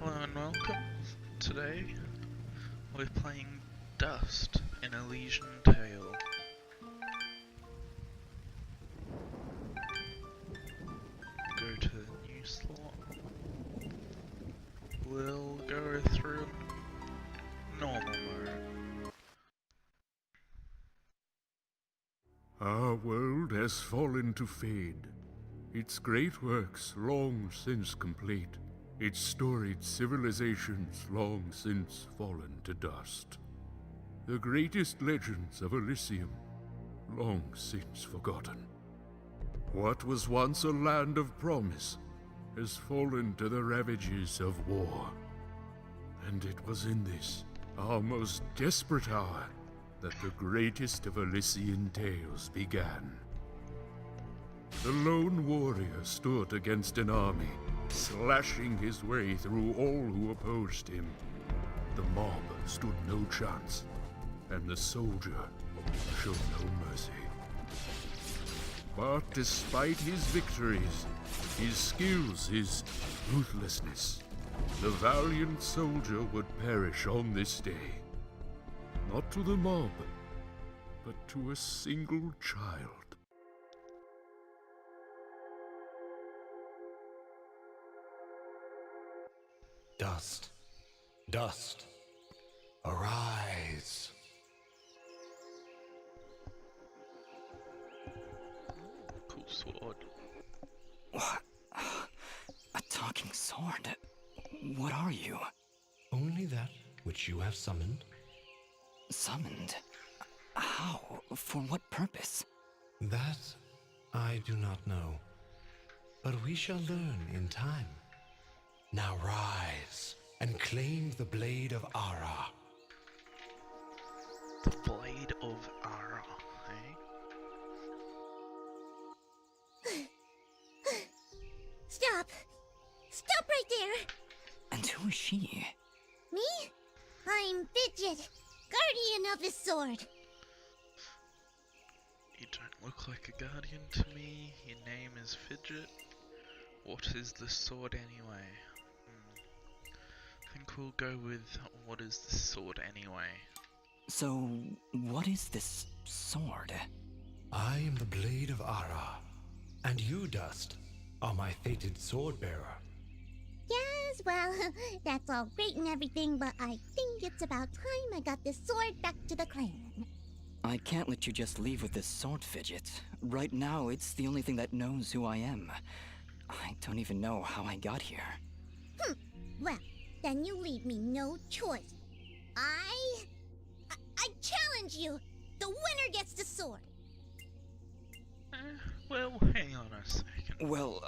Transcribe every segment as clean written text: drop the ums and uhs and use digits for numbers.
Hello and welcome. Today we're playing Dust in Elysian Tail. Go to the new slot. We'll go through normal mode. Our world has fallen to fade, its great works long since complete, its storied civilizations long since fallen to dust. The greatest legends of Elysium long since forgotten. What was once a land of promise has fallen to the ravages of war. And it was in this, our most desperate hour, that the greatest of Elysian tales began. The lone warrior stood against an army, slashing his way through all who opposed him. The mob stood no chance, and the soldier showed no mercy. But despite his victories, his skills, his ruthlessness, the valiant soldier would perish on this day. Not to the mob, but to a single child. Dust, dust, arise. Cool sword. What? A talking sword? What are you? Only that which you have summoned. Summoned? How? For what purpose? That I do not know. But we shall learn in time. Now rise and claim the blade of Ara. The blade of Ara, eh? Stop! Stop right there! And who is she? Me? I'm Fidget, guardian of this sword. You don't look like a guardian to me. Your name is Fidget. What is the sword anyway? I think we'll go with what is the sword anyway. So, what is this sword? I am the blade of Ara, and you, Dust, are my fated sword bearer. Yes, well, that's all great and everything, but I think it's about time I got this sword back to the clan. I can't let you just leave with this sword, Fidget. Right now, it's the only thing that knows who I am. I don't even know how I got here. Well, then you leave me no choice. I challenge you! The winner gets the sword! Well, hang on a second. Well,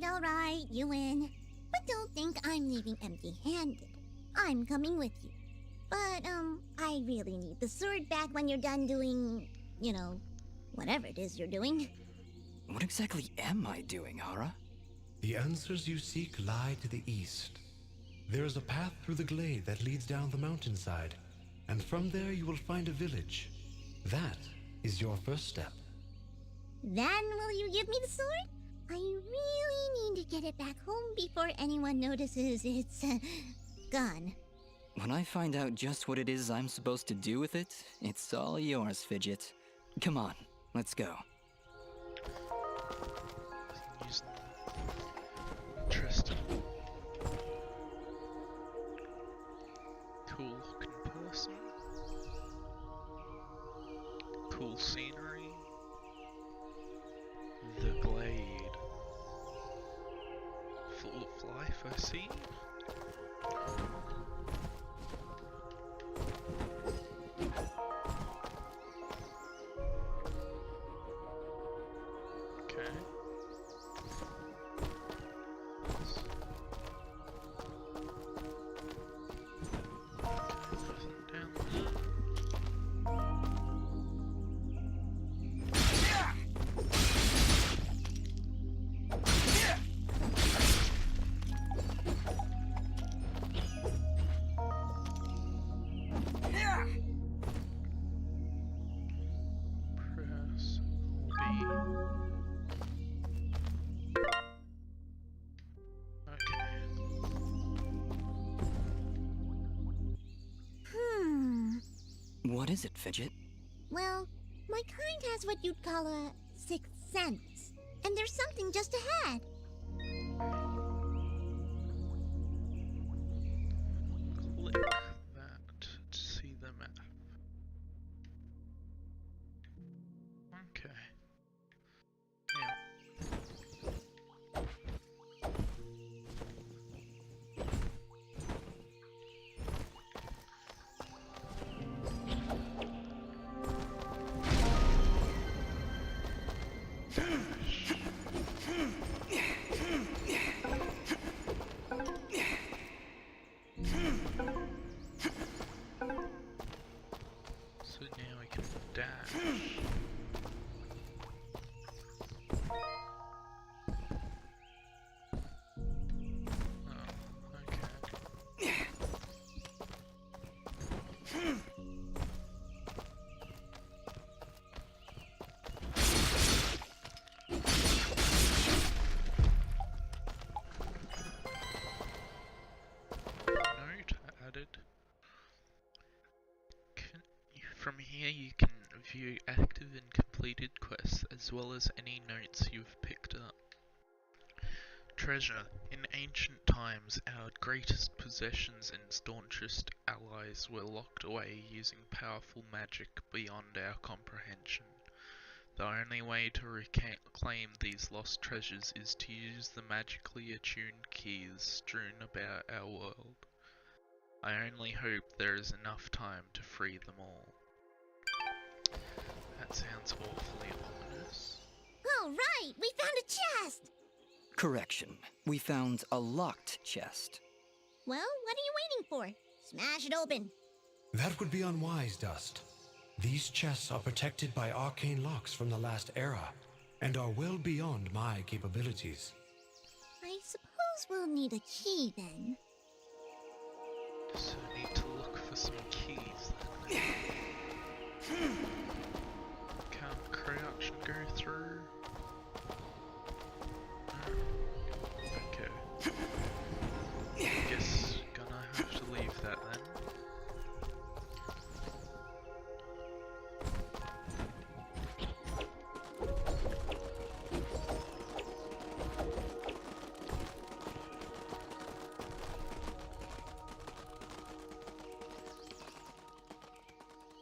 Alright, you win. But don't think I'm leaving empty-handed. I'm coming with you. But, I really need the sword back when you're done doing, whatever it is you're doing. What exactly am I doing, Ara? The answers you seek lie to the east. There is a path through the glade that leads down the mountainside, and from there you will find a village. That is your first step. Then will you give me the sword? I really need to get it back home before anyone notices it's, gone. When I find out just what it is I'm supposed to do with it, it's all yours, Fidget. Come on, let's go. Interesting. Cool looking person. Cool scenery. The glade. Full of life, I see. Okay. What is it, Fidget? Well, my kind has what you'd call a sixth sense. And there's something just ahead. Click that to see the map. Okay. Yeah. So now we can dash. Oh, okay. Note added. From here you can view active and completed quests as well as any notes you've picked up. Treasure. In ancient times, our greatest possessions and staunchest allies were locked away using powerful magic beyond our comprehension. The only way to reclaim these lost treasures is to use the magically attuned keys strewn about our world. I only hope there is enough time to free them all. That sounds awfully ominous. All right, we found a chest. Correction. We found a locked chest. Well, what are you waiting for? Smash it open. That would be unwise, Dust. These chests are protected by arcane locks from the last era, and are well beyond my capabilities. I suppose we'll need a key then. So I need to look for some keys then. Can't crouch and go through. Okay. Guess gonna have to leave that then.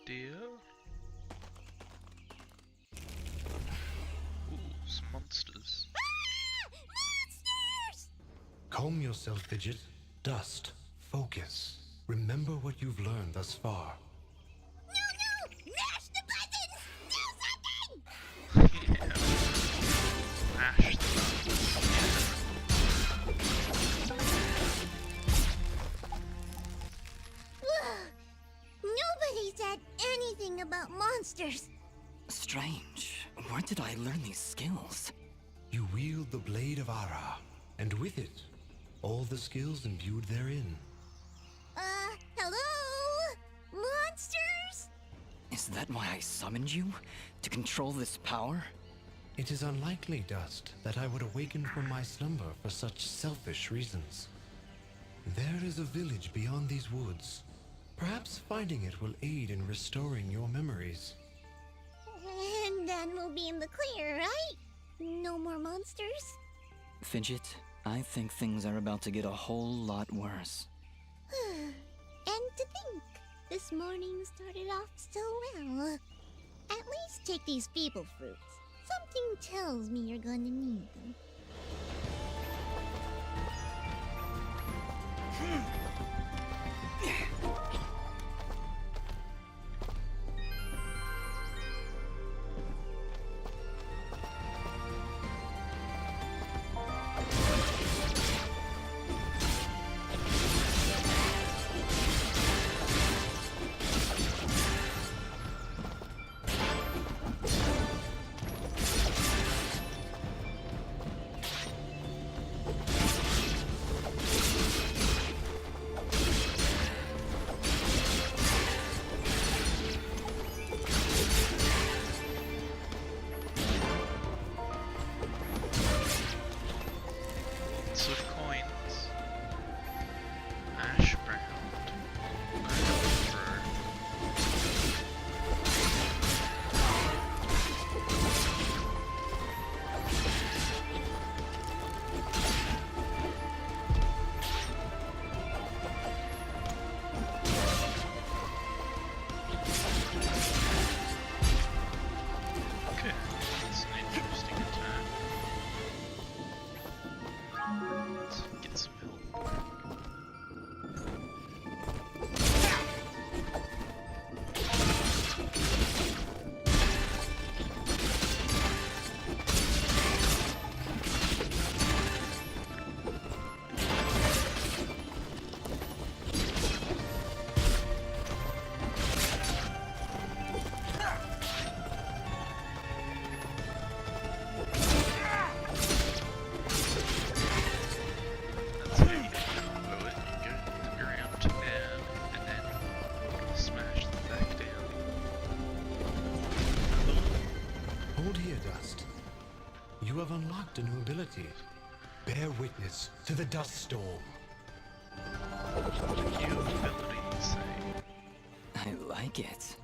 Dear. Ooh, some monsters. Ah! Monsters! Calm yourself, Fidget. Dust. Focus. Remember what you've learned thus far. No! Mash the button! Do something! Yeah. Mash the Ugh. Nobody said anything about monsters. Strange. Where did I learn these skills? You wield the Blade of Ara, and with it, all the skills imbued therein. Hello? Monsters? Is that why I summoned you? To control this power? It is unlikely, Dust, that I would awaken from my slumber for such selfish reasons. There is a village beyond these woods. Perhaps finding it will aid in restoring your memories. And then we'll be in the clear, right? No more monsters? Fidget, I think things are about to get a whole lot worse. And to think, this morning started off so well. At least take these feeble fruits. Something tells me you're going to need them. lots of coins. Ash round. Through. bear witness to the dust storm. Your abilities say. I like it.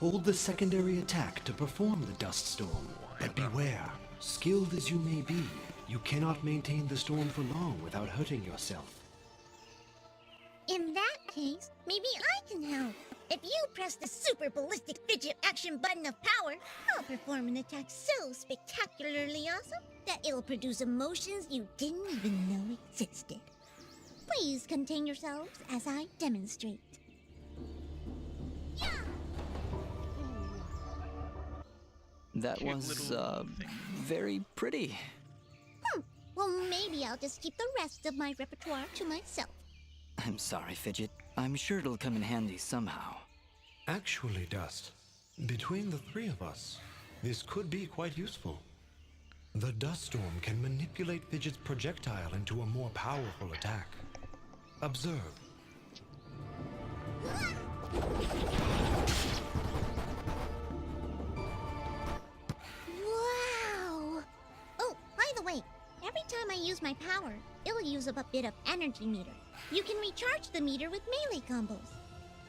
Hold the secondary attack to perform the dust storm. But beware, skilled as you may be, you cannot maintain the storm for long without hurting yourself. In that case, maybe I can help. If you press the super ballistic fidget action button of power, I'll perform an attack so spectacularly awesome that it'll produce emotions you didn't even know existed. Please contain yourselves as I demonstrate. That Cute was, little thing. very pretty. Well, maybe I'll just keep the rest of my repertoire to myself. I'm sorry, Fidget. I'm sure it'll come in handy somehow. Actually, Dust, between the three of us, this could be quite useful. The dust storm can manipulate Fidget's projectile into a more powerful attack. Observe. Wow! Oh, by the way, every time I use my power, it'll use up a bit of energy meter. You can recharge the meter with melee combos.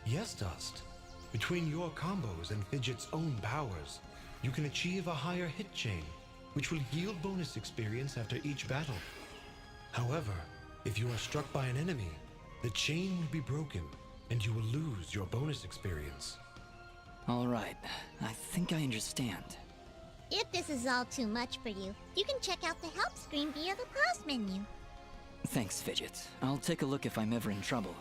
Yes, Dust. Between your combos and Fidget's own powers, you can achieve a higher hit chain, which will yield bonus experience after each battle. However, if you are struck by an enemy, the chain will be broken, and you will lose your bonus experience. All right, I think I understand. If this is all too much for you, you can check out the help screen via the pause menu. Thanks, Fidget. I'll take a look if I'm ever in trouble.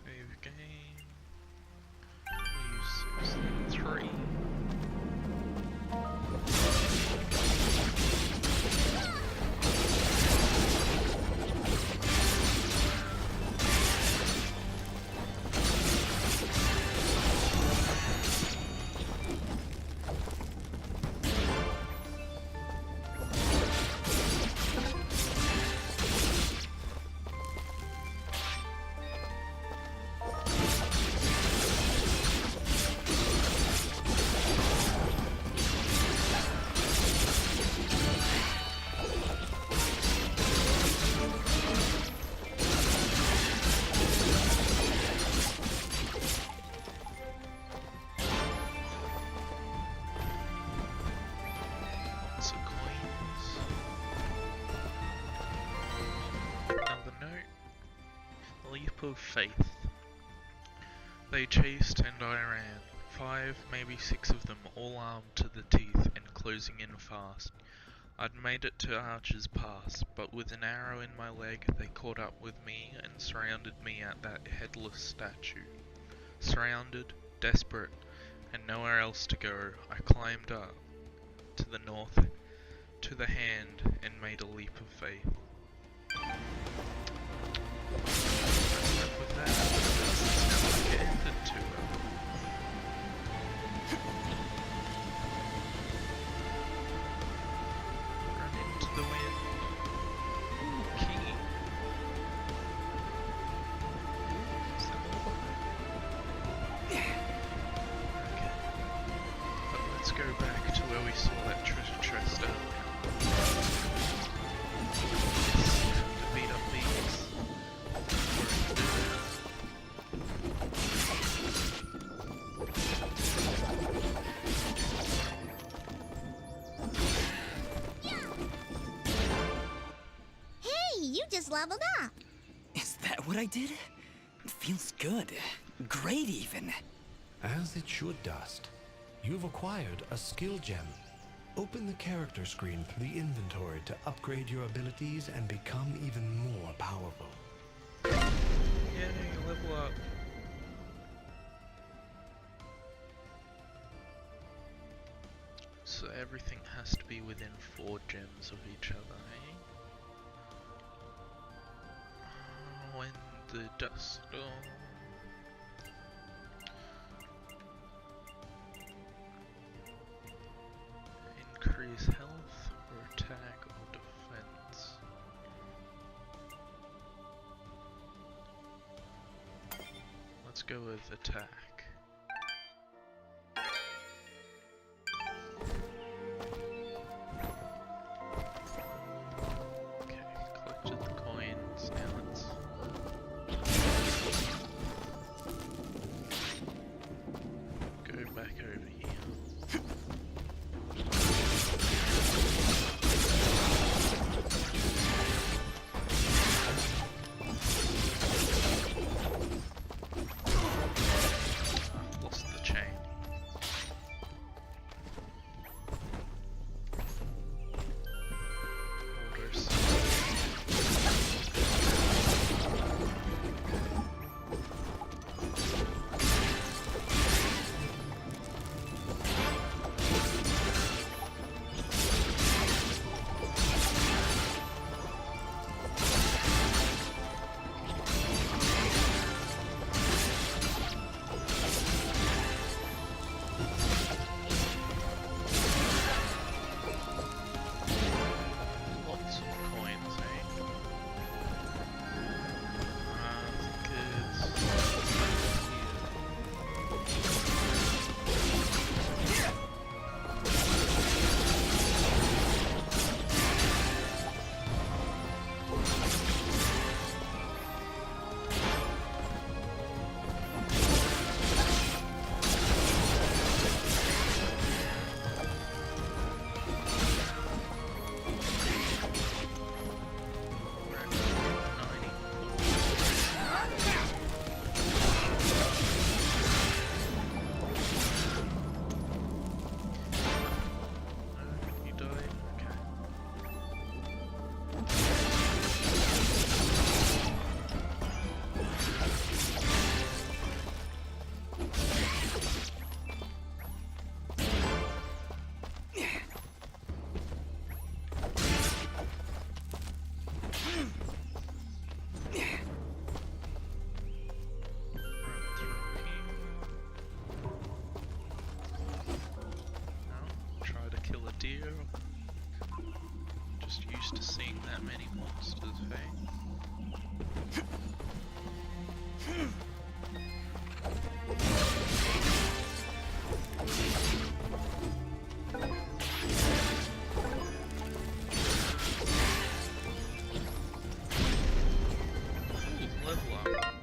Save game. Use 6 3. Lots of coins. Another note. Leap of faith. They chased and I ran. 5, maybe 6 of them, all armed to the teeth and closing in fast. I'd made it to Archer's Pass, but with an arrow in my leg they caught up with me and surrounded me at that headless statue. Surrounded, desperate, and nowhere else to go, I climbed up to the north, to the hand, and made a leap of faith. With that, it ended to it. Run into the wind. Ooh, key. Is there more behind? Okay. But let's go back to where we saw that treasure chest earlier. Yes, to beat up these. just leveled up. Is that what I did? Feels good. Great, even. As it should, Dust. You've acquired a skill gem. Open the character screen through the inventory to upgrade your abilities and become even more powerful. Yay, level up. So everything has to be within 4 gems of each other, eh? When the dust storm. Increase health or attack or defense. Let's go with attack. Okay, collected the coins. Now let's go back over here. Lost the chain. Orders. Lots of coins, eh? I think you died? Okay. Run through here. No, try to kill a deer. Just used to seeing that many monsters, hey? Ooh, level up.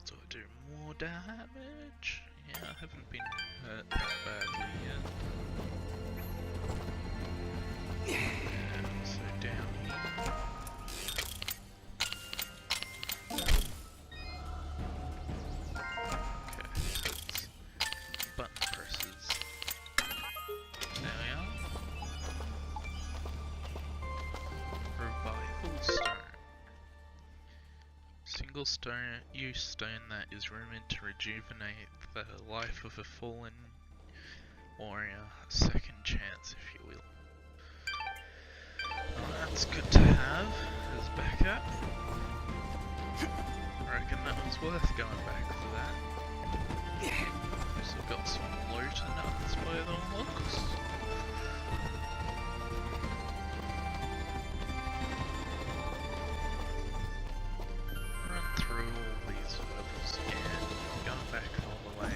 So I do more damage? Yeah, I haven't been hurt that badly yet. So down here. Okay, so it's button presses. There we are. Revival stone. Single stone use stone that is rumored to rejuvenate the life of a fallen warrior. A second chance, if you will. Well, that's good to have as backup. I reckon that was worth going back for that. Also got some loot and nuts by the looks. Run through all these levels again, going back all the way.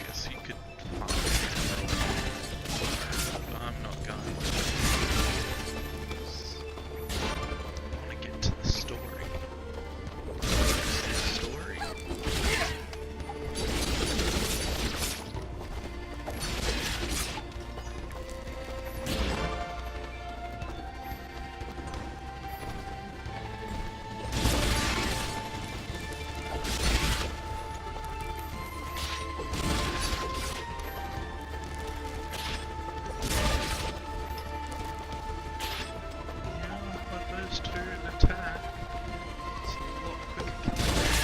Guess you could farm it, but I'm not going to. I want to get to the story. Is there a story? to an attack. It's a lot quicker killing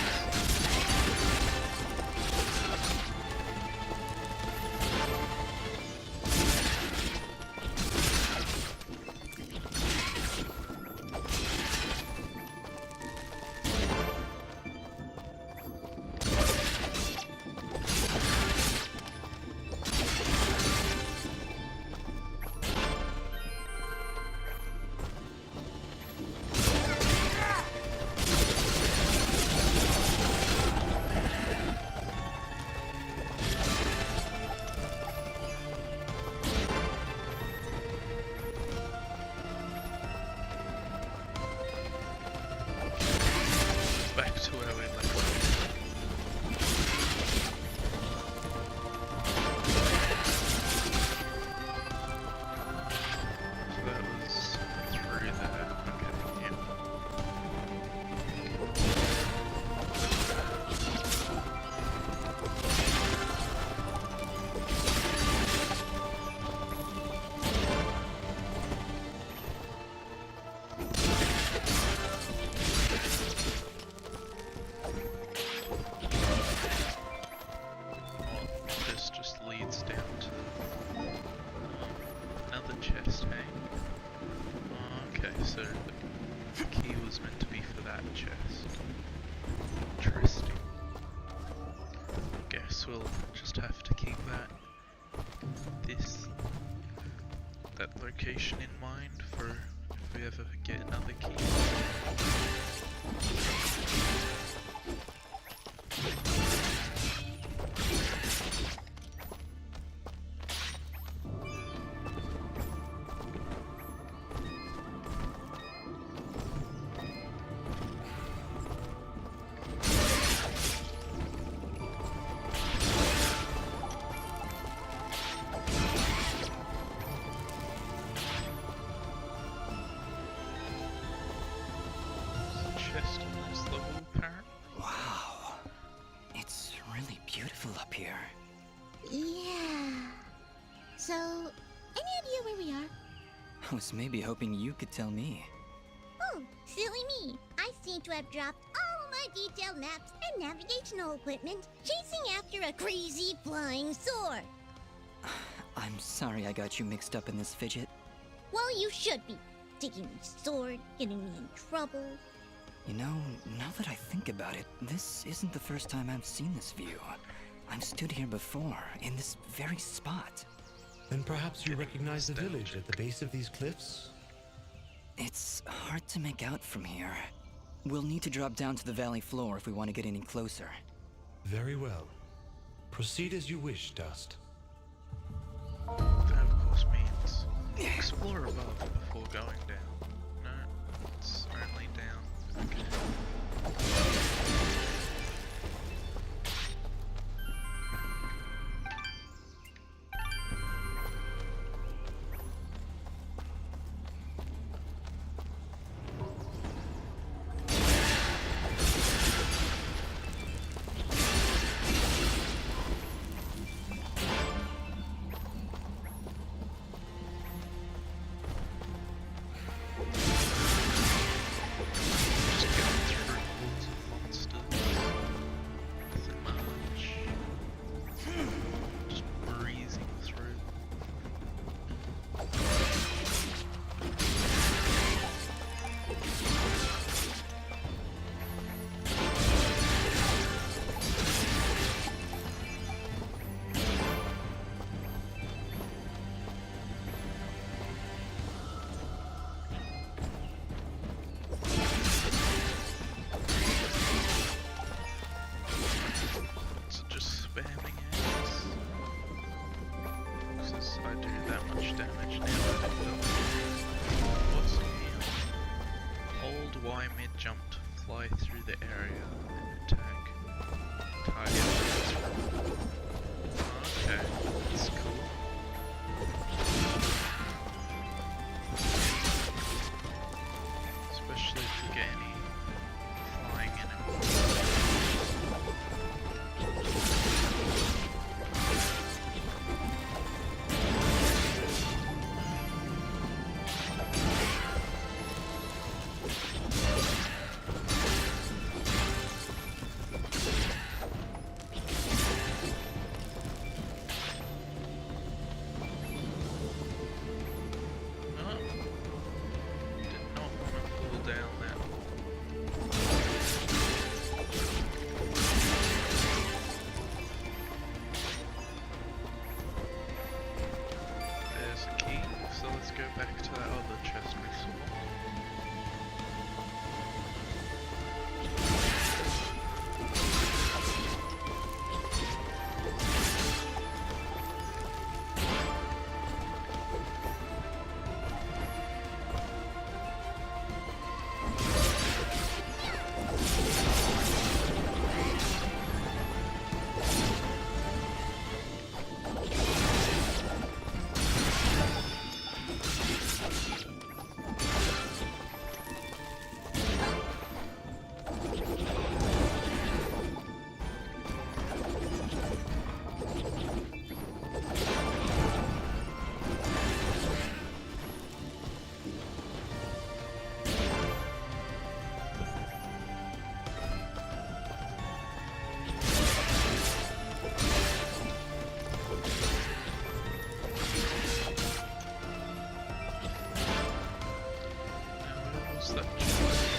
back to where we left. So that was through there. Okay, yeah. This just leads down to another chest, hey? Oh, okay, so the key was meant to be for that chest. Interesting. Guess we'll just have to keep that location in mind for if we ever get another key. Chest on this level, apparently. Wow. It's really beautiful up here. Yeah. So, any idea where we are? I was maybe hoping you could tell me. Oh, silly me. I seem to have dropped all my detailed maps and navigational equipment chasing after a crazy flying sword. I'm sorry I got you mixed up in this fidget. Well, you should be. Taking my sword, getting me in trouble. You know, now that I think about it, this isn't the first time I've seen this view. I've stood here before, in this very spot. Then perhaps you recognize the village at the base of these cliffs? It's hard to make out from here. We'll need to drop down to the valley floor if we want to get any closer. Very well. Proceed as you wish, Dust. That of course means explore above before going down. No, it's only down. Okay. Y mid-jump to fly through the area and attack target. Okay, that's cool. Especially if you get any flying enemies. was that chest?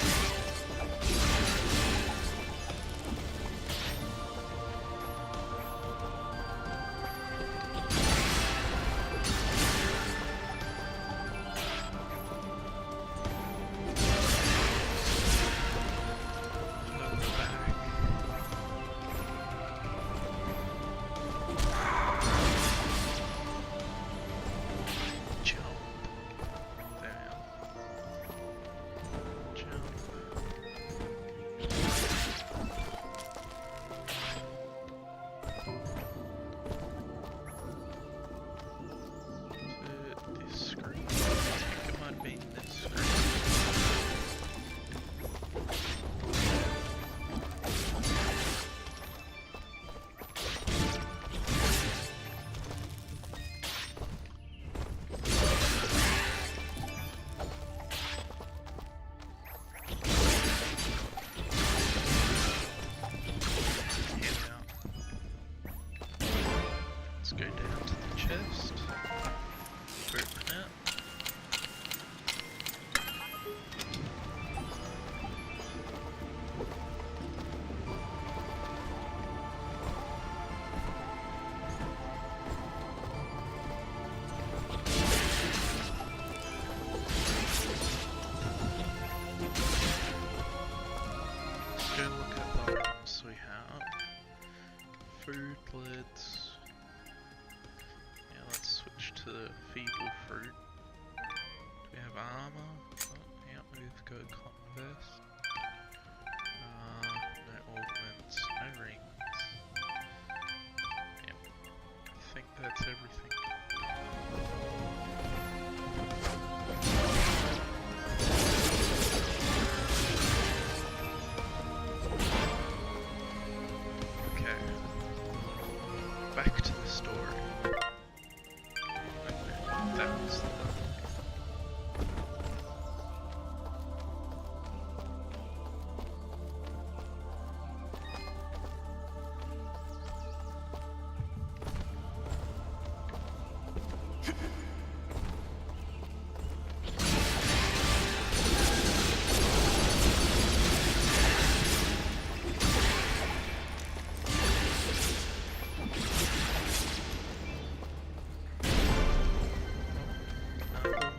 Go down to the chest, open it. Let's go look at the items we have. Food lids. Let's switch to the feeble fruit. Do we have armor? Oh, yeah, we've got converse. No augments, no rings. Yep, I think that's everything. Okay, back to the story. That was the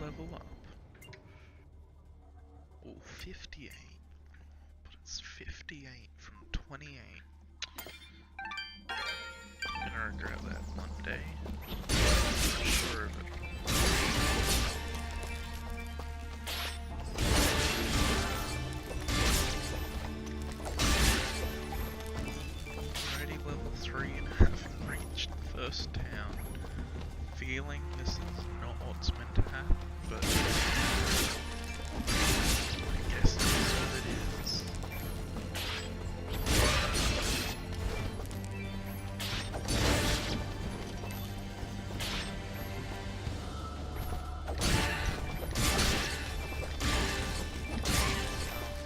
level up. Oh, 58. But it's 58 from 28. I'm gonna regret that one day. I'm sure of it. Already level 3 and haven't reached the first town. Feeling this is not what's meant to happen, but I guess it is what it is.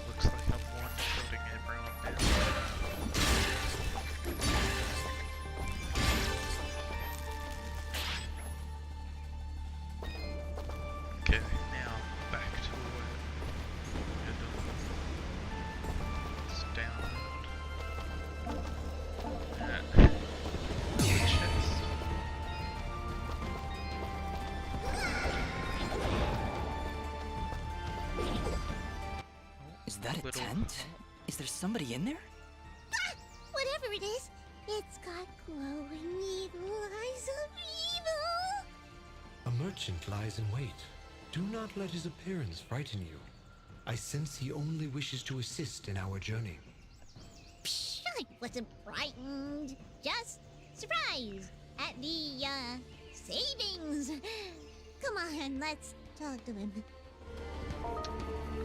Looks like I'm one-shotting everyone now. Okay, now back to where you're doing. It's downward. And the chest. Is that a Little- tent? Is there somebody in there? Whatever it is, it's got glowing evil eyes of evil. A merchant lies in wait. Do not let his appearance frighten you. I sense he only wishes to assist in our journey. Psh, I wasn't frightened. Just surprised at the, savings. Come on, let's talk to him.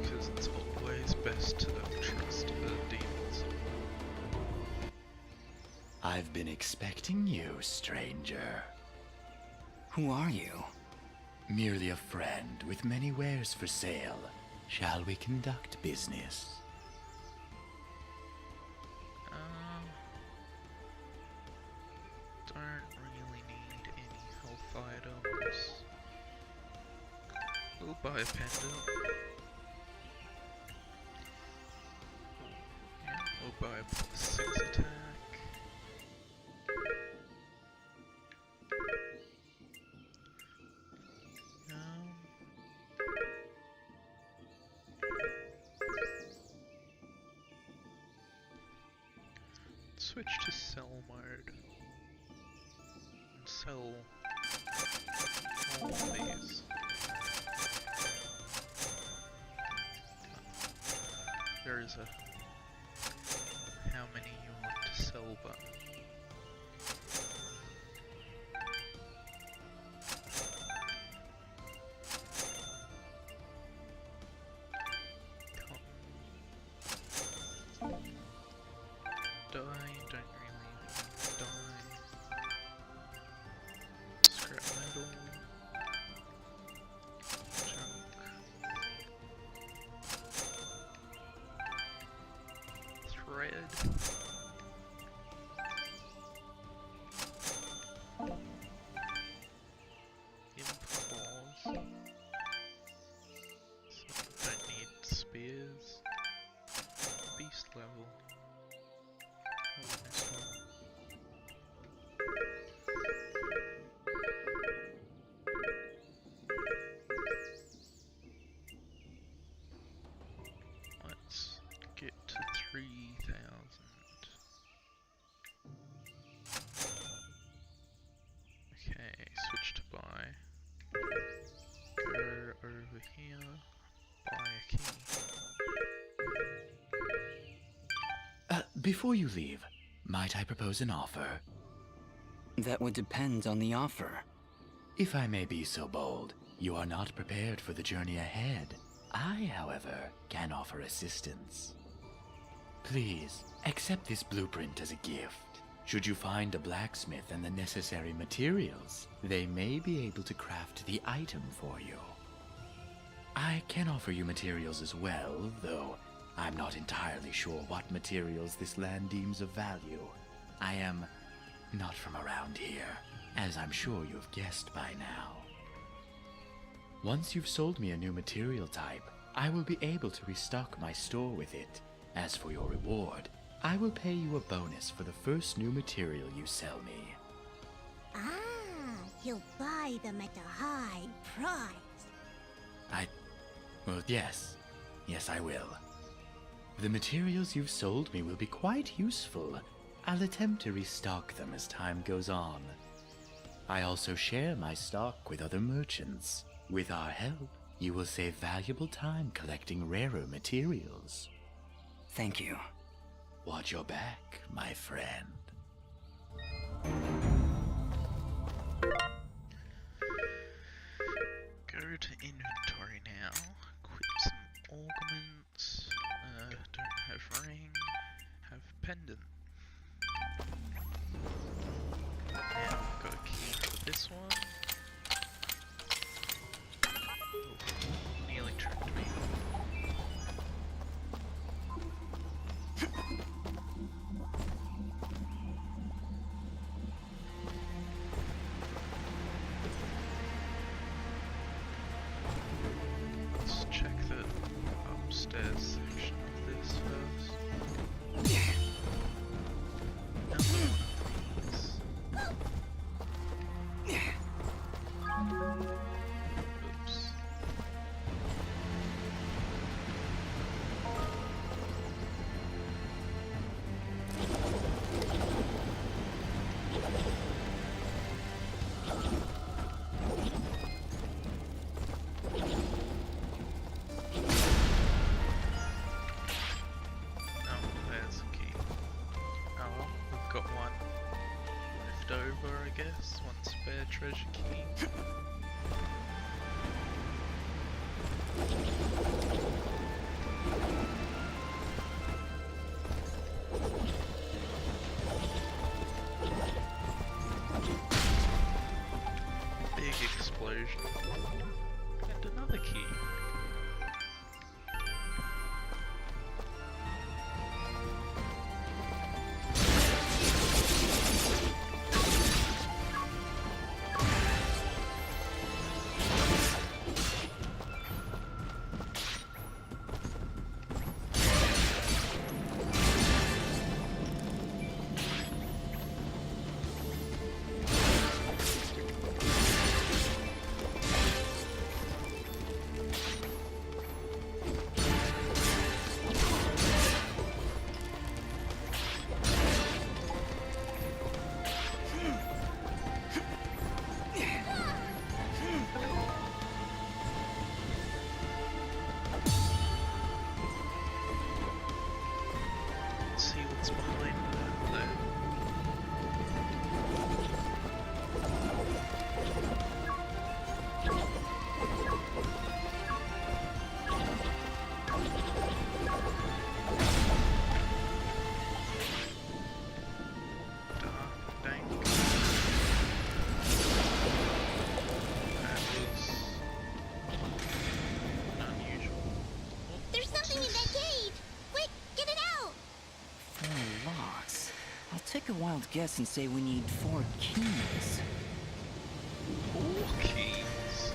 Because it's always best to not trust the demons. I've been expecting you, stranger. Who are you? Merely a friend with many wares for sale. Shall we conduct business? Don't really need any health items. We'll buy a pendant. +6 attack. Switch to sell mode and sell all of these. There is a how many you want to sell button. Die, don't really die. Scrap metal. Junk. Thread. Impulse. So don't need spears. Beast level. Let's get to 3,000. Okay, switch to buy. Go over here, buy a key. Before you leave, might I propose an offer? That would depend on the offer. If I may be so bold, you are not prepared for the journey ahead. I, however, can offer assistance. Please, accept this blueprint as a gift. Should you find a blacksmith and the necessary materials, they may be able to craft the item for you. I can offer you materials as well, though I'm not entirely sure what materials this land deems of value. I am not from around here, as I'm sure you've guessed by now. Once you've sold me a new material type, I will be able to restock my store with it. As for your reward, I will pay you a bonus for the first new material you sell me. Ah, you'll buy them at a high price. Well, yes. Yes, I will. The materials you've sold me will be quite useful. I'll attempt to restock them as time goes on. I also share my stock with other merchants. With our help, you will save valuable time collecting rarer materials. Thank you. Watch your back, my friend. Go to inventory now. Equip some augments. Don't have ring. Have pendant. Now I've got a key for this one. Oof, nearly tricked me. Let's check the upstairs section of this first. No, please. Oops. Oh, there's a key. Oh well, we've got one left over, I guess. One spare treasure key. Big explosion. And another key. what's behind that there. Dang. That was unusual. There's something in that cage! Quick, get it out! 4 locks. I'll take a wild guess and say we need 4 keys. 4 keys.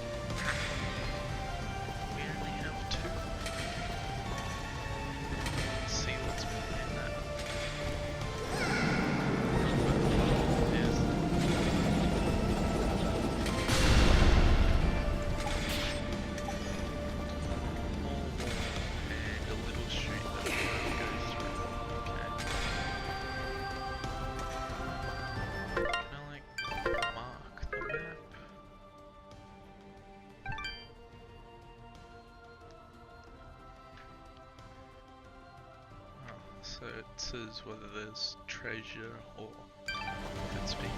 We only have 2. Let's see what's behind that. There's and a little street that the road goes through. Okay. Can I like mark the map? Oh, so it says whether there's treasure or if it's being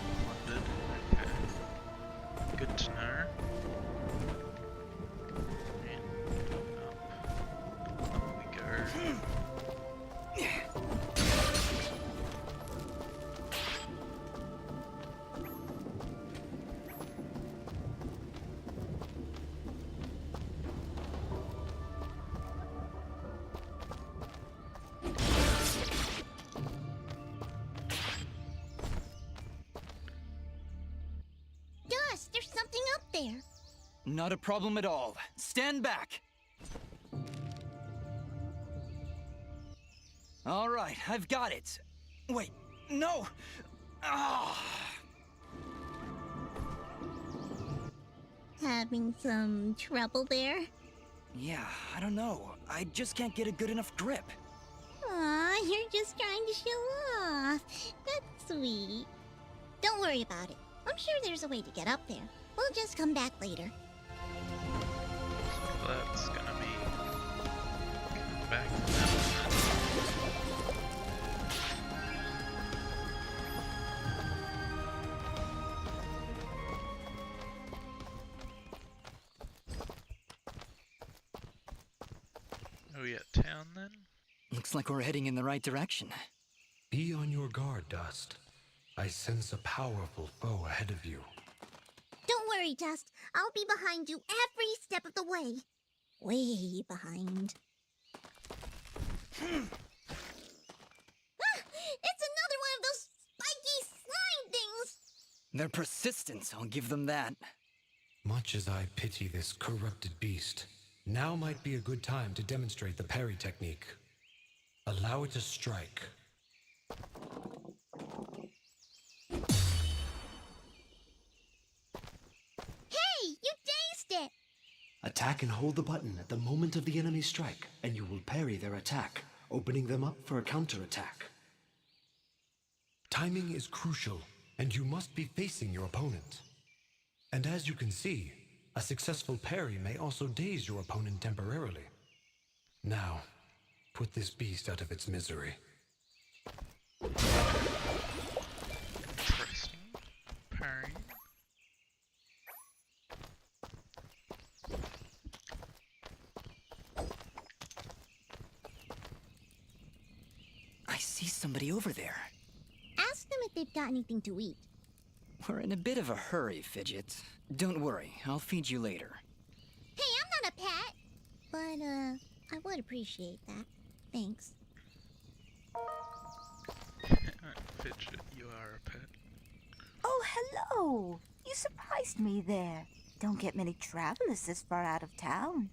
plundered. Okay. Good to know. And up we go. Dust, there's something up there. Not a problem at all. Stand back! All right, I've got it. Wait, no! Ah! Having some trouble there? Yeah, I don't know. I just can't get a good enough grip. Aw, you're just trying to show off. That's sweet. Don't worry about it. I'm sure there's a way to get up there. We'll just come back later. So that's gonna be back to that. Are we at town then? Looks like we're heading in the right direction. Be on your guard, Dust. I sense a powerful foe ahead of you. Don't worry, Dust. I'll be behind you every step of the way. Way behind. Ah! It's another one of those spiky slime things! They're persistent, I'll give them that. Much as I pity this corrupted beast, now might be a good time to demonstrate the parry technique. Allow it to strike. Hey, you dazed it! Attack and hold the button at the moment of the enemy's strike, and you will parry their attack, opening them up for a counterattack. Timing is crucial, and you must be facing your opponent. And as you can see, a successful parry may also daze your opponent temporarily. Now, put this beast out of its misery. Interesting. Parry. I see somebody over there. Ask them if they've got anything to eat. We're in a bit of a hurry, Fidget. Don't worry, I'll feed you later. Hey, I'm not a pet! But, I would appreciate that. Thanks. Fidget, you are a pet. Oh, hello! You surprised me there. Don't get many travelers this far out of town.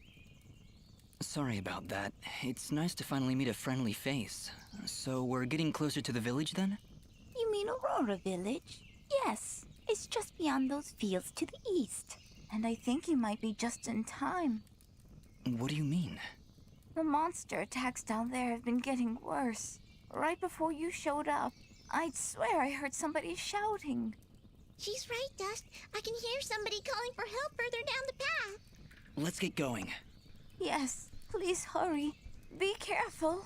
Sorry about that. It's nice to finally meet a friendly face. So we're getting closer to the village then? You mean Aurora Village? Yes, it's just beyond those fields to the east. And I think you might be just in time. What do you mean? The monster attacks down there have been getting worse. Right before you showed up, I'd swear I heard somebody shouting. She's right, Dust. I can hear somebody calling for help further down the path. Let's get going. Yes, please hurry. Be careful.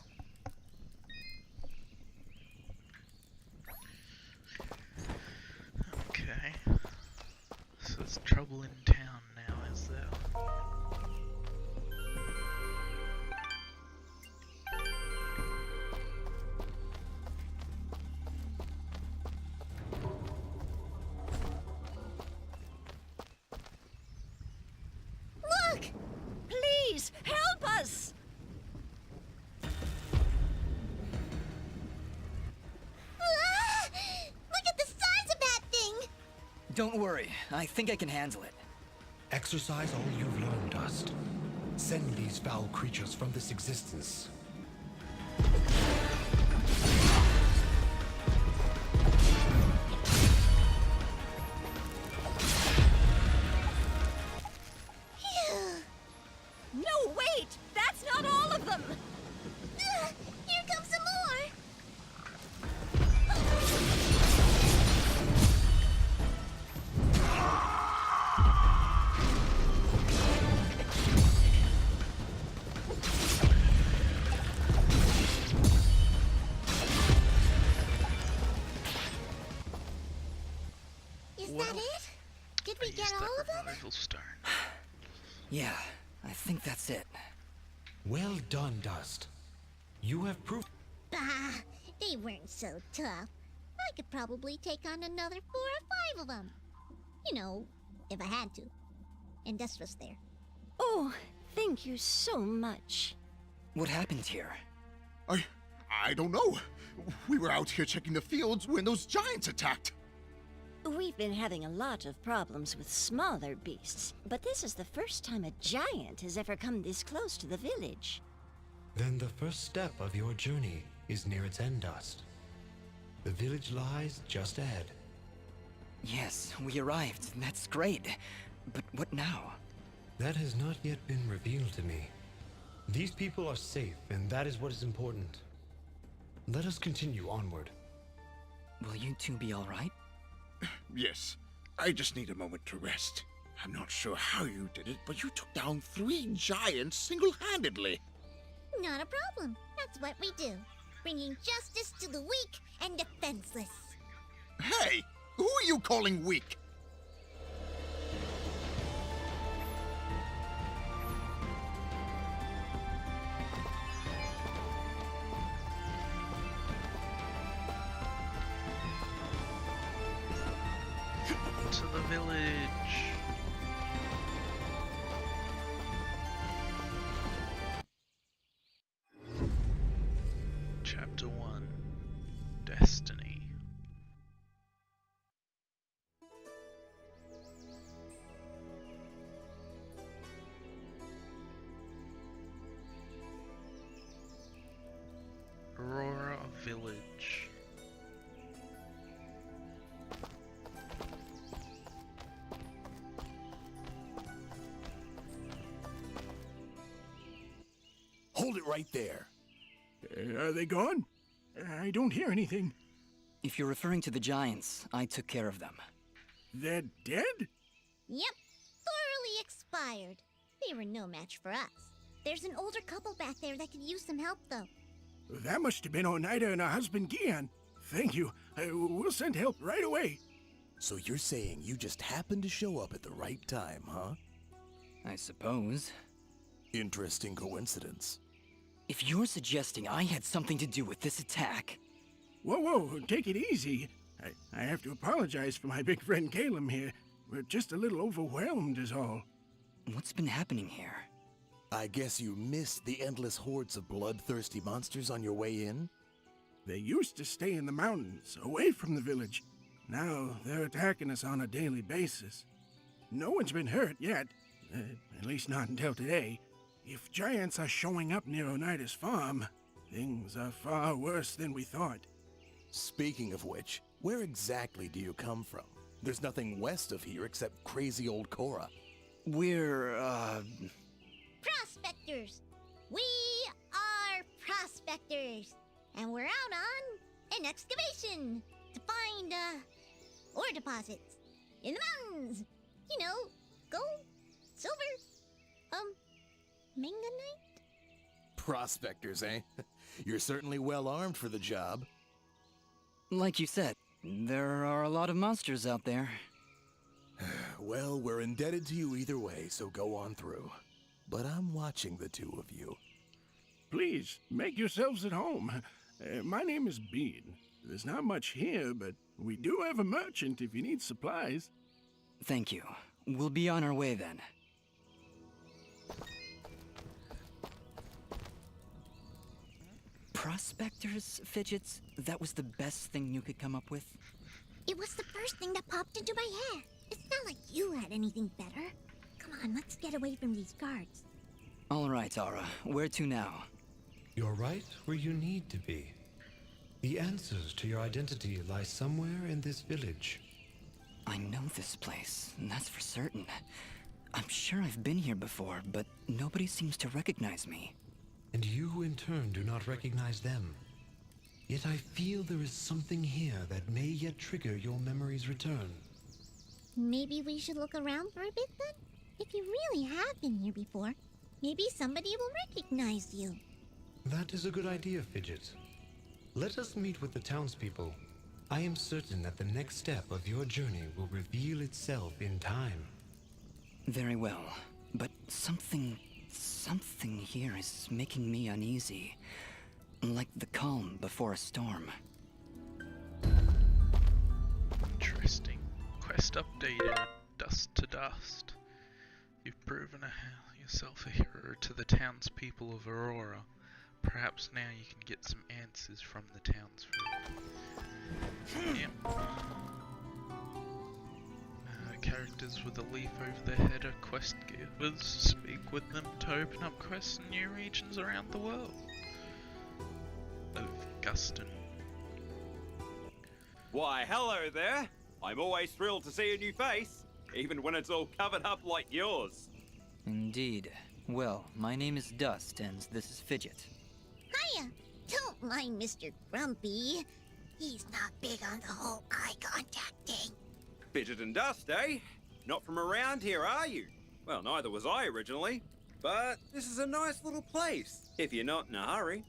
people in town now, is there? Look! Please, help us! Ah! Look at the size of that thing! Don't worry, I think I can handle it. Exercise all you've learned, Dust. Send these foul creatures from this existence. No, wait! That's not all of them! Here comes some more! Is that it? Did we get all of them? Removal stone. Yeah, I think that's it. Well done, Dust. You have proved. Bah! They weren't so tough. I could probably take on another 4 or 5 of them. You know, if I had to. And Dust was there. Oh, thank you so much. What happened here? I don't know. We were out here checking the fields when those giants attacked. We've been having a lot of problems with smaller beasts, but this is the first time a giant has ever come this close to the village. Then the first step of your journey is near its end, Dust. The village lies just ahead. Yes, we arrived. That's great. But what now? That has not yet been revealed to me. These people are safe, and that is what is important. Let us continue onward. Will you two be all right? Yes, I just need a moment to rest. I'm not sure how you did it, but you took down 3 giants single-handedly. Not a problem. That's what we do. Bringing justice to the weak and defenseless. Hey, who are you calling weak? To the village. Chapter 1. Destiny. Aurora Village. Hold it right there. Are they gone? I don't hear anything. If you're referring to the giants, I took care of them. They're dead? Yep, thoroughly expired. They were no match for us. There's an older couple back there that could use some help, though. That must have been Oneida and her husband Gian. Thank you. We'll send help right away. So you're saying you just happened to show up at the right time, huh? I suppose. Interesting coincidence. If you're suggesting I had something to do with this attack... Whoa, take it easy. I have to apologize for my big friend Caleb here. We're just a little overwhelmed is all. What's been happening here? I guess you missed the endless hordes of bloodthirsty monsters on your way in? They used to stay in the mountains, away from the village. Now they're attacking us on a daily basis. No one's been hurt yet, at least not until today. If giants are showing up near Oneida's farm, things are far worse than we thought. Speaking of which, where exactly do you come from? There's nothing west of here except crazy old Cora. We're, Prospectors! We are prospectors! And we're out on an excavation to find, ore deposits in the mountains. You know, gold, silver, manganite? Prospectors, eh? You're certainly well armed for the job. Like you said, there are a lot of monsters out there. Well, we're indebted to you either way, so go on through. But I'm watching the two of you. Please, make yourselves at home. My name is Bean. There's not much here, but we do have a merchant if you need supplies. Thank you. We'll be on our way then. Prospectors, Fidgets? That was the best thing you could come up with? It was the first thing that popped into my head. It's not like you had anything better. Come on, let's get away from these guards. All right, Ara. Where to now? You're right where you need to be. The answers to your identity lie somewhere in this village. I know this place, and that's for certain. I'm sure I've been here before, but nobody seems to recognize me. And you, in turn, do not recognize them. Yet I feel there is something here that may yet trigger your memory's return. Maybe we should look around for a bit then? If you really have been here before, maybe somebody will recognize you. That is a good idea, Fidget. Let us meet with the townspeople. I am certain that the next step of your journey will reveal itself in time. Very well, but something here is making me uneasy. Like the calm before a storm. Interesting. Quest updated. Dust to dust. You've proven yourself a hero to the townspeople of Aurora. Perhaps now you can get some answers from the townsfolk. Yep. Characters with a leaf over their head are quest givers. Speak with them to open up quests in new regions around the world. Of Guston. Why, hello there. I'm always thrilled to see a new face, even when it's all covered up like yours. Indeed. Well, my name is Dust, and this is Fidget. Hiya! Don't mind Mr. Grumpy. He's not big on the whole eye contact thing. Fidget and Dust, eh? Not from around here, are you? Well, neither was I originally. But this is a nice little place, if you're not in a hurry.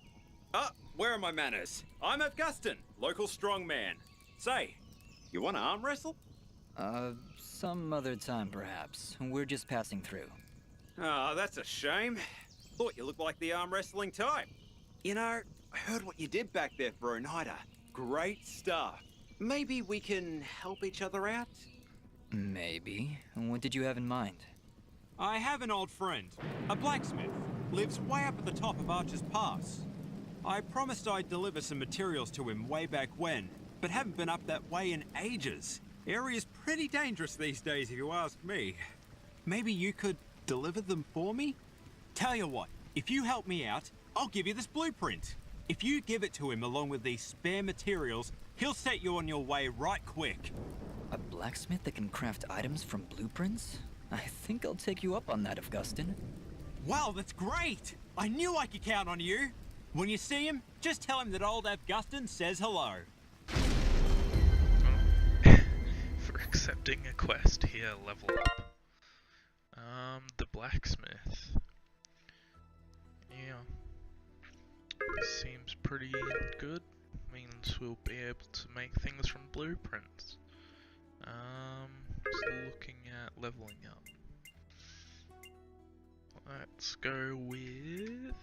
Ah, where are my manners? I'm at Guston, local strongman. Say, you want to arm wrestle? Some other time perhaps. We're just passing through. Ah, that's a shame. Thought you looked like the arm wrestling type. You know, I heard what you did back there for Oneida. Great stuff. Maybe we can help each other out? Maybe. What did you have in mind? I have an old friend, a blacksmith. Lives way up at the top of Archer's Pass. I promised I'd deliver some materials to him way back when, but haven't been up that way in ages. Area's pretty dangerous these days if you ask me. Maybe you could deliver them for me? Tell you what, if you help me out, I'll give you this blueprint. If you give it to him along with these spare materials, he'll set you on your way right quick. A blacksmith that can craft items from blueprints? I think I'll take you up on that, Augustin. Wow, that's great! I knew I could count on you. When you see him, just tell him that old Augustin says hello. For accepting a quest here, level up. The blacksmith. Yeah. Seems pretty good. Means we'll be able to make things from blueprints. Just looking at leveling up. Let's go with...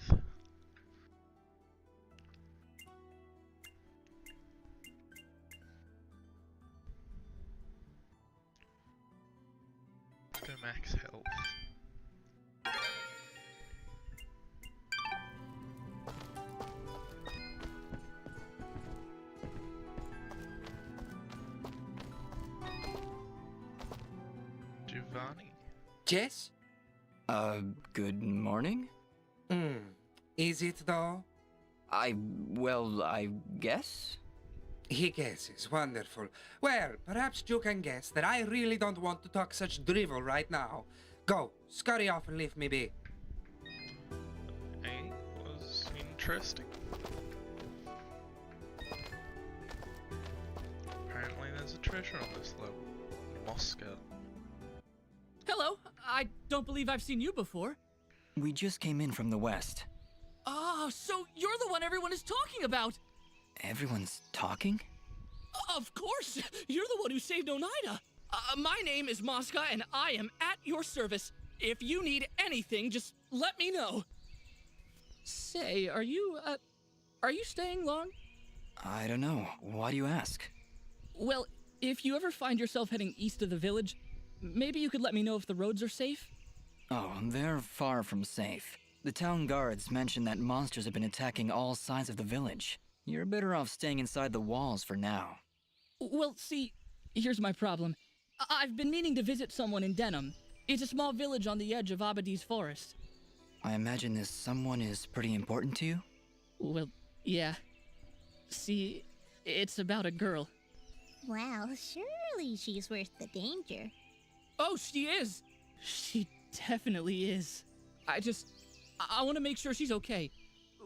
Let's go max health. Giovanni? Jess? Good morning? Is it though? I guess? He guesses. Wonderful. Well, perhaps you can guess that I really don't want to talk such drivel right now. Go, scurry off and leave me be. Hey, was interesting. Apparently there's a treasure on this level. Moscow. Hello, I don't believe I've seen you before. We just came in from the west. Oh, so you're the one everyone is talking about! Everyone's talking? Of course! You're the one who saved Oneida! My name is Mosca, and I am at your service. If you need anything, just let me know. Say, are you staying long? I don't know. Why do you ask? Well, if you ever find yourself heading east of the village, maybe you could let me know if the roads are safe? Oh, they're far from safe. The town guards mentioned that monsters have been attacking all sides of the village. You're better off staying inside the walls for now. Well, see, here's my problem. I've been meaning to visit someone in Denham. It's a small village on the edge of Abadi's forest. I imagine this someone is pretty important to you? Well, yeah. See, it's about a girl. Well, surely she's worth the danger. Oh, she is! She definitely is. I want to make sure she's okay.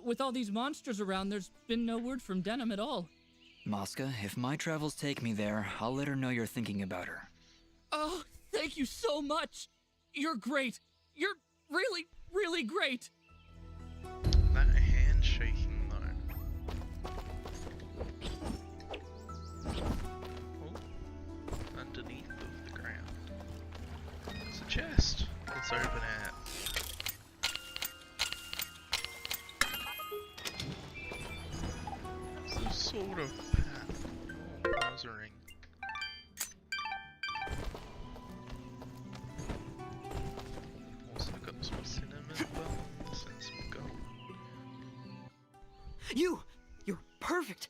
With all these monsters around, there's been no word from Denham at all. Mosca, if my travels take me there, I'll let her know you're thinking about her. Oh, thank you so much! You're great! You're really, really great! That handshaking though. Oh, underneath of the ground. There's a chest. Let's open it. It's a sort of path. Oh, there's a ring. Also got some cinnamon buns and some gold. You're perfect.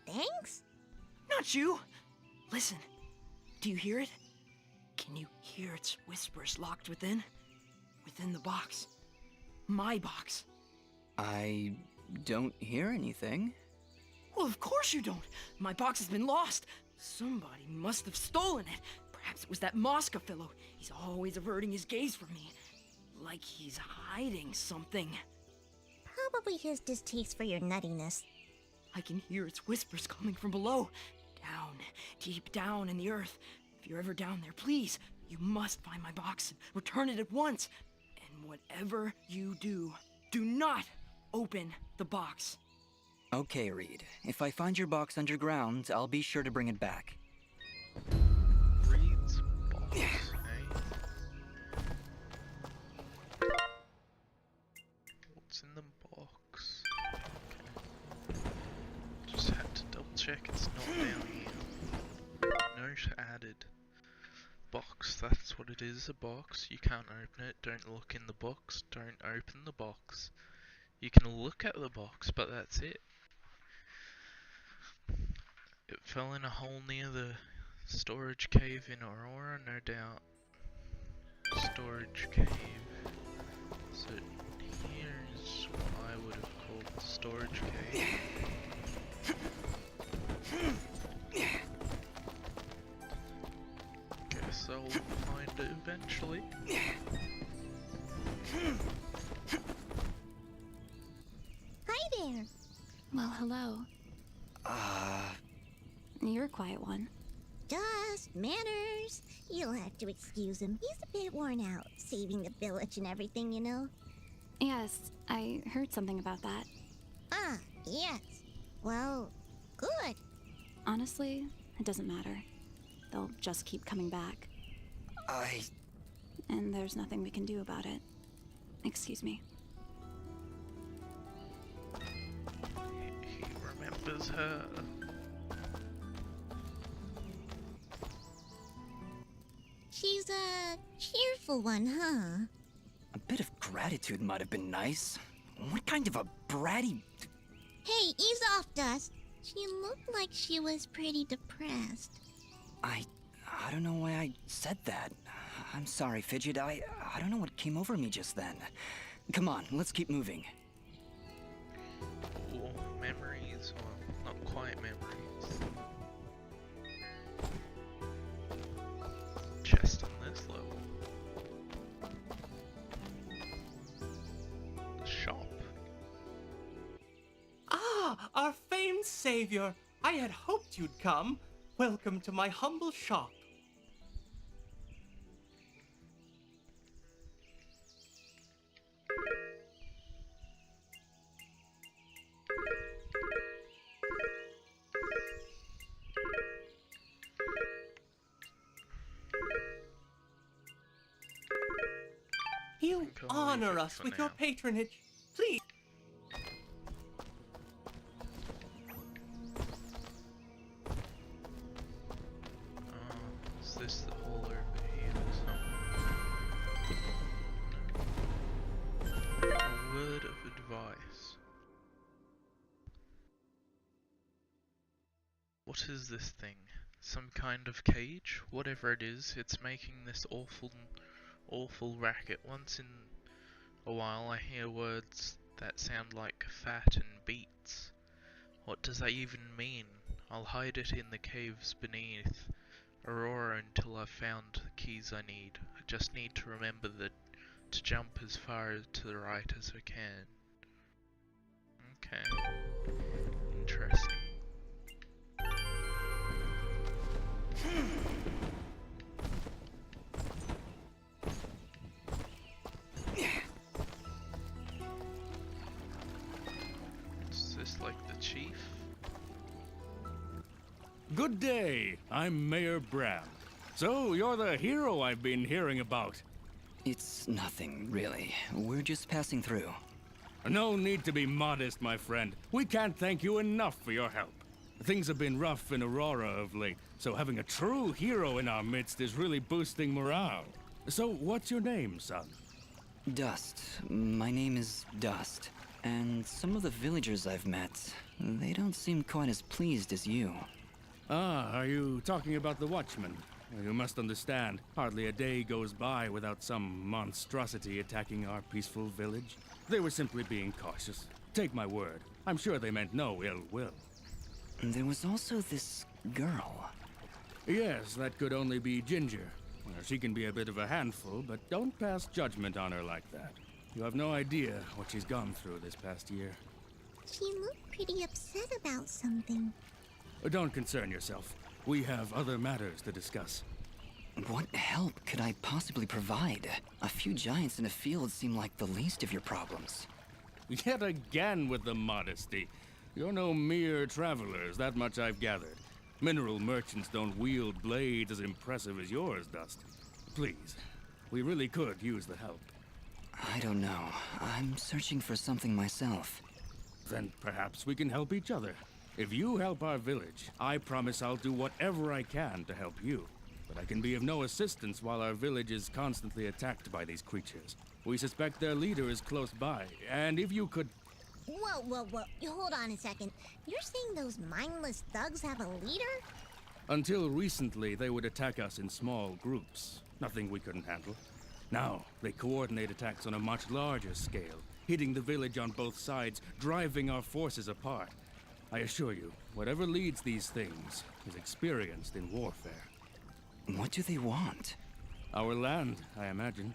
Thanks? Not you. Listen, do you hear it? Can you hear its whispers locked within? Within the box. My box. I don't hear anything. Well, of course you don't. My box has been lost. Somebody must have stolen it. Perhaps it was that Mosca fellow. He's always averting his gaze from me. Like he's hiding something. Probably his distaste for your nuttiness. I can hear its whispers coming from below. Down, deep down in the earth. If you're ever down there, please, you must find my box and return it at once. And whatever you do, do not open the box. Okay, Reed. If I find your box underground, I'll be sure to bring it back. Reed's box, eh? What's in the box? Okay. Just had to double check it's not down here. Note added. Box, that's what it is, a box. You can't open it, don't look in the box, don't open the box. You can look at the box, but that's it. It fell in a hole near the storage cave in Aurora, no doubt. Storage cave. So here's what I would have called the storage cave. Guess I'll find it eventually. Hi there. Well, hello. You're a quiet one. Just manners. You'll have to excuse him. He's a bit worn out, saving the village and everything, you know. Yes, I heard something about that. Ah, yes. Well, good. Honestly, it doesn't matter. They'll just keep coming back. And there's nothing we can do about it. Excuse me. He remembers her. She's a cheerful one, huh? A bit of gratitude might have been nice. What kind of a bratty... Hey, ease off, Dust. She looked like she was pretty depressed. I don't know why I said that. I'm sorry, Fidget. I don't know what came over me just then. Come on, let's keep moving. Or memories, or not quite memories. Chest on this level. Shop. Ah, our famed savior. I had hoped you'd come. Welcome to my humble shop. honor us for with your now. patronage. Please. Is this the hall over here somewhere? A word of advice. What is this thing? Some kind of cage? Whatever it is, it's making this awful racket. Once in a while I hear words that sound like fat and beats. What does that even mean? I'll hide it in the caves beneath Aurora until I've found the keys I need. I just need to remember to jump as far to the right as I can. Okay. Interesting. Is this like the chief? Good day. I'm Mayor Bram. So, you're the hero I've been hearing about. It's nothing, really. We're just passing through. No need to be modest, my friend. We can't thank you enough for your help. Things have been rough in Aurora of late, so having a true hero in our midst is really boosting morale. So, what's your name, son? Dust. My name is Dust. And some of the villagers I've met, they don't seem quite as pleased as you. Ah, are you talking about the Watchmen? You must understand, hardly a day goes by without some monstrosity attacking our peaceful village. They were simply being cautious. Take my word, I'm sure they meant no ill will. There was also this girl. Yes, that could only be Ginger. Well, she can be a bit of a handful, but don't pass judgment on her like that. You have no idea what she's gone through this past year. She looked pretty upset about something. Don't concern yourself. We have other matters to discuss. What help could I possibly provide? A few giants in a field seem like the least of your problems. Yet again with the modesty. You're no mere travelers, that much I've gathered. Mineral merchants don't wield blades as impressive as yours, Dust. Please, we really could use the help. I don't know. I'm searching for something myself. Then perhaps we can help each other. If you help our village, I promise I'll do whatever I can to help you. But I can be of no assistance while our village is constantly attacked by these creatures. We suspect their leader is close by, and if you could... Whoa. Hold on a second. You're saying those mindless thugs have a leader? Until recently, they would attack us in small groups. Nothing we couldn't handle. Now, they coordinate attacks on a much larger scale, hitting the village on both sides, driving our forces apart. I assure you, whatever leads these things is experienced in warfare. What do they want? Our land, I imagine.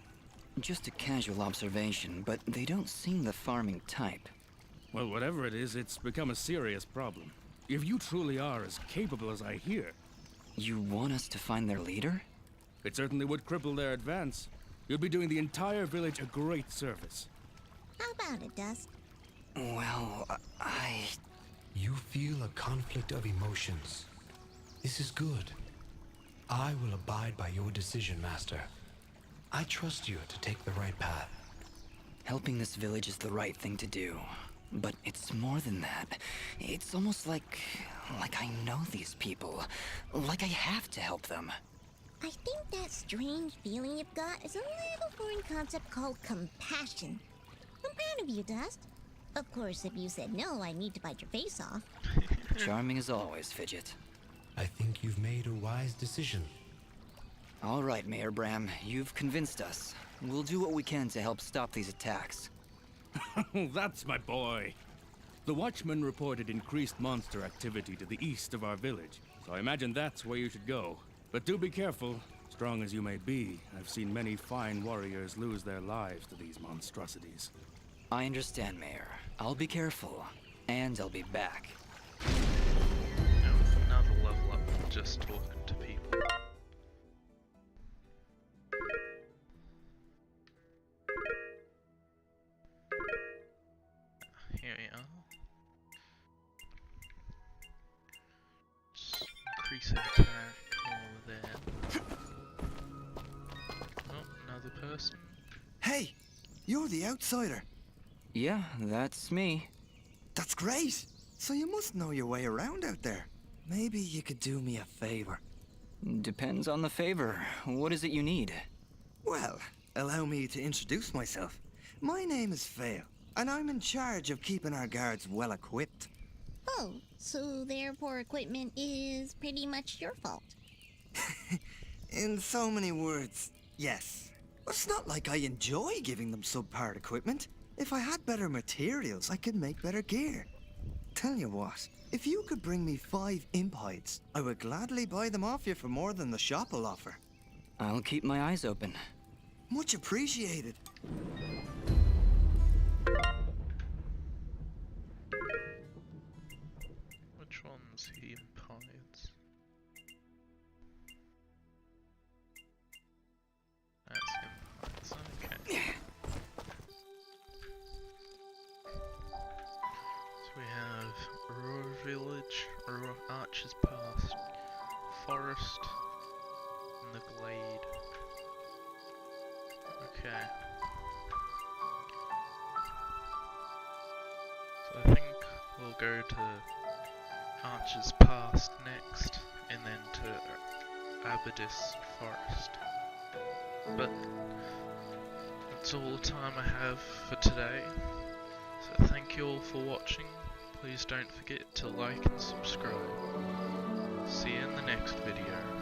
Just a casual observation, but they don't seem the farming type. Well, whatever it is, it's become a serious problem. If you truly are as capable as I hear... You want us to find their leader? It certainly would cripple their advance. You'll be doing the entire village a great service. How about it, Dust? Well, You feel a conflict of emotions. This is good. I will abide by your decision, Master. I trust you to take the right path. Helping this village is the right thing to do. But it's more than that. It's almost like I know these people. Like I have to help them. I think that strange feeling you've got is a little foreign concept called compassion. I'm proud of you, Dust. Of course, if you said no, I need to bite your face off. Charming as always, Fidget. I think you've made a wise decision. All right, Mayor Bram, you've convinced us. We'll do what we can to help stop these attacks. That's my boy. The Watchmen reported increased monster activity to the east of our village, so I imagine that's where you should go. But do be careful. Strong as you may be, I've seen many fine warriors lose their lives to these monstrosities. I understand, Mayor. I'll be careful, and I'll be back. Another level up from just talking to people. Here we are. Just increase our attack over there. Oh, another person. Hey! You're the outsider. Yeah, that's me. That's great. So you must know your way around out there. Maybe you could do me a favor. Depends on the favor. What is it you need? Well, allow me to introduce myself. My name is Fail, and I'm in charge of keeping our guards well equipped. Oh, so their poor equipment is pretty much your fault. In so many words, yes. It's not like I enjoy giving them subpar equipment. If I had better materials, I could make better gear. Tell you what, if you could bring me 5 imp hides, I would gladly buy them off you for more than the shop will offer. I'll keep my eyes open. Much appreciated. Which one's the imp hides? That's imp hides, okay. So we have Ruhr Village, Ruhr Archer's Pass, Forest, and the Glade. Okay. So I think we'll go to Archer's Pass next, and then to Abadis Forest. But that's all the time I have for today. So thank you all for watching. Please don't forget to like and subscribe. See you in the next video.